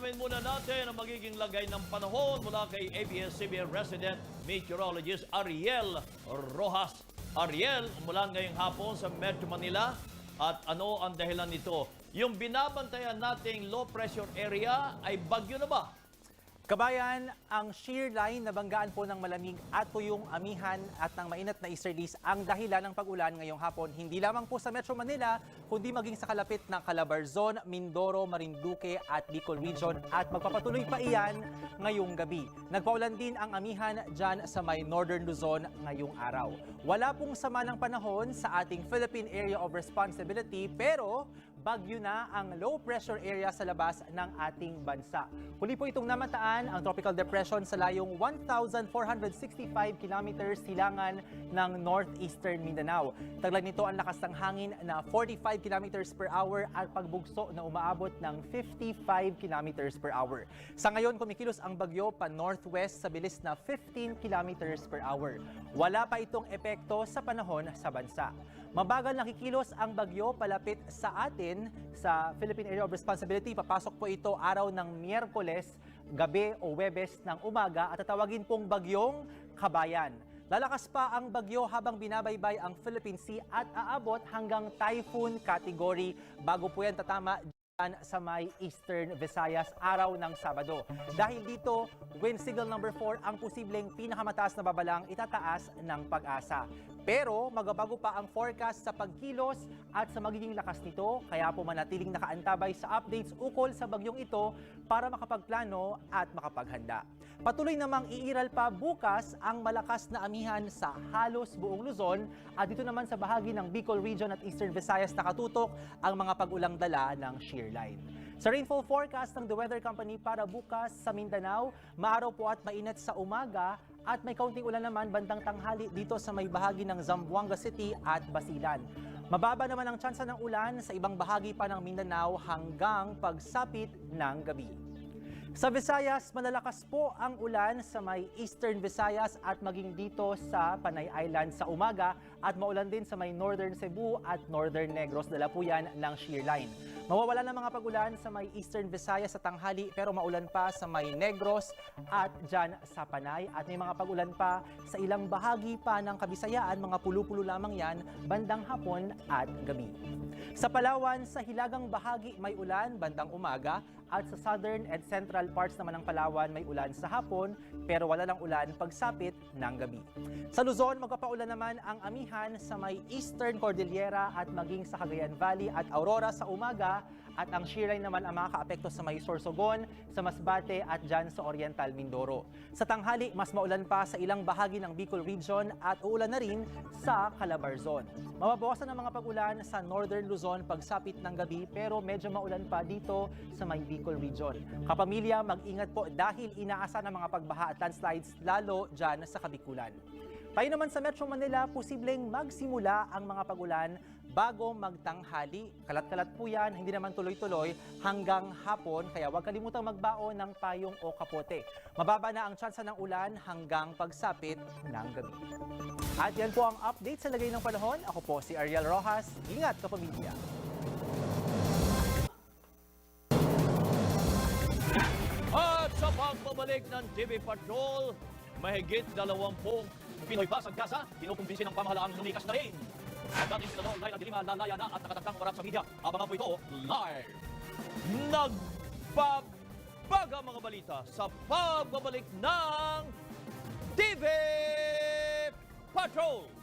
Alamin muna natin ang magiging lagay ng panahon mula kay ABS-CBN resident meteorologist Ariel Rojas. Ariel, umulan ngayong hapon sa Metro Manila at ano ang dahilan nito? Yung binabantayan nating low pressure area ay bagyo na ba? Kabayan, ang shear line na banggaan po ng malamig at tuyong amihan at ng mainat na easterlies ang dahilan ng pag-ulan ngayong hapon. Hindi lamang po sa Metro Manila, kundi maging sa kalapit ng Calabarzon, Mindoro, Marinduque at Bicol Region at magpapatuloy pa iyan ngayong gabi. Nagpaulan din ang amihan dyan sa may Northern Luzon ngayong araw. Wala pong sama ng panahon sa ating Philippine Area of Responsibility pero bagyo na ang low pressure area sa labas ng ating bansa. Huli po itong namataan ang tropical depression sa layong 1,465 kilometers silangan ng northeastern Mindanao. Taglag nito ang lakas ng hangin na 45 kilometers per hour at pagbugso na umaabot ng 55 kilometers per hour. Sa ngayon, kumikilos ang bagyo pa northwest sa bilis na 15 kilometers per hour. Wala pa itong epekto sa panahon sa bansa. Mabagal nakikilos ang bagyo palapit sa atin sa Philippine Area of Responsibility. Papasok po ito araw ng Miyerkules, gabi o Huwebes ng umaga at tatawagin pong bagyong Kabayan. Lalakas pa ang bagyo habang binabaybay ang Philippine Sea at aabot hanggang typhoon category bago po yan tatama sa may Eastern Visayas araw ng Sabado. Dahil dito, wind signal number 4 ang posibleng pinakamataas na babalang itataas ng Pag-asa. Pero magbabago pa ang forecast sa pagkilos at sa magiging lakas nito, kaya po manatiling nakaantabay sa updates ukol sa bagyong ito para makapagplano at makapaghanda. Patuloy namang iiral pa bukas ang malakas na amihan sa halos buong Luzon at dito naman sa bahagi ng Bicol Region at Eastern Visayas nakatutok ang mga pag-ulang dala ng shear line. Sa rainfall forecast ng The Weather Company para bukas sa Mindanao, maaraw po at mainit sa umaga at may kaunting ulan naman bandang tanghali dito sa may bahagi ng Zamboanga City at Basilan. Mababa naman ang tsansa ng ulan sa ibang bahagi pa ng Mindanao hanggang pagsapit ng gabi. Sa Visayas, malalakas po ang ulan sa may Eastern Visayas at maging dito sa Panay Island sa umaga at maulan din sa may Northern Cebu at Northern Negros. Dala po yan ng shear line. Mawawala ng mga pag-ulan sa may Eastern Visayas sa tanghali pero maulan pa sa may Negros at dyan sa Panay. At may mga pag-ulan pa sa ilang bahagi pa ng Kabisayaan, mga pulo-pulo lamang yan bandang hapon at gabi. Sa Palawan, sa hilagang bahagi may ulan bandang umaga at sa southern and central parts naman ng Palawan may ulan sa hapon pero wala lang ulan pagsapit ng gabi. Sa Luzon, magpapaulan naman ang amihan sa may Eastern Cordillera at maging sa Cagayan Valley at Aurora sa umaga at ang shear line naman ang makakaapekto sa may Sorsogon, sa Masbate at dyan sa Oriental Mindoro. Sa tanghali, mas maulan pa sa ilang bahagi ng Bicol Region at uulan na rin sa Calabarzon. Mababawasan ang mga pag-ulan sa Northern Luzon pagsapit ng gabi pero medyo maulan pa dito sa may Bicol Region. Kapamilya, mag-ingat po dahil inaasahan ang mga pagbaha at landslides lalo dyan sa Kabikulan. Tayo naman sa Metro Manila, posibleng magsimula ang mga pag-ulan bago magtanghali. Kalat-kalat po yan, hindi naman tuloy-tuloy hanggang hapon, kaya huwag kalimutang magbaon ng payong o kapote. Mababa na ang tsansa ng ulan hanggang pagsapit ng gabi. At yan po ang update sa lagay ng panahon. Ako po si Ariel Rojas. Ingat kapamilya! At sa pagbabalik ng TV Patrol, mahigit 20 Pinoy basag kasa, kinukumbinsi ng pamahalaang lumikas na rin. Ang dating senador Laila de Lima lalaya na at nakatagtang oras sa media. Abangan po ito live. Nagbabaga mga balita sa pagbabalik ng TV Patrol.